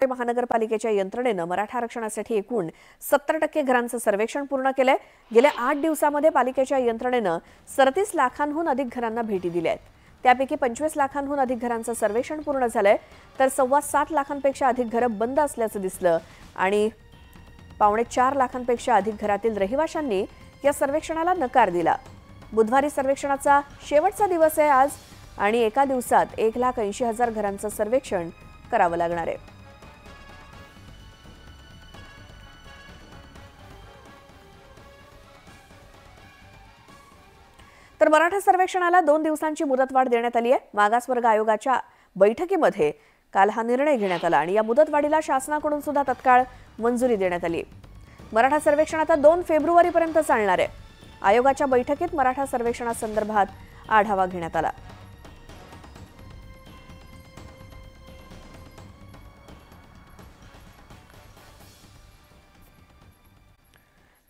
महानगरपालिकेच्या यंत्रणेने मराठा आरक्षणासाठी एकूण 70% घरांचं सर्वेक्षण पूर्ण केलंय। गेल्या 8 दिवसांमध्ये पालिकेच्या यंत्रणेने 37 लाखांहून अधिक घरांना भेटी दिल्या आहेत। त्यापैकी 25 लाखांहून अधिक घरांचं सर्वेक्षण पूर्ण झालंय, तर 7.25 लाखांपेक्षा अधिक घरं बंद असल्याचं दिसलं आणि 4.25 लाखांपेक्षा अधिक घरातील रहिवाशांनी या सर्वेक्षणाला नकार दिला। बुधवारी सर्वेक्षणाचा शेवटचा दिवस आहे आज आणि एका दिवसात 1,80,000 घरांचं सर्वेक्षण करावं लागणार आहे। तर मराठा सर्वेक्षणाला 2 दिवसांची मुदतवाढ देण्यात आली आहे। मागासवर्ग आयोगाच्या बैठकीमध्ये काल हा निर्णय घेण्यात आला आणि या मुदतवाढीला शासनाकडून सुद्धा तत्काळ मंजुरी देण्यात आली। मराठा सर्वेक्षण आता 2 फेब्रुवारीपर्यंत चालणार आहे। आयोगाच्या बैठकीत मराठा सर्वेक्षणासंदर्भात आढावा घेण्यात आला।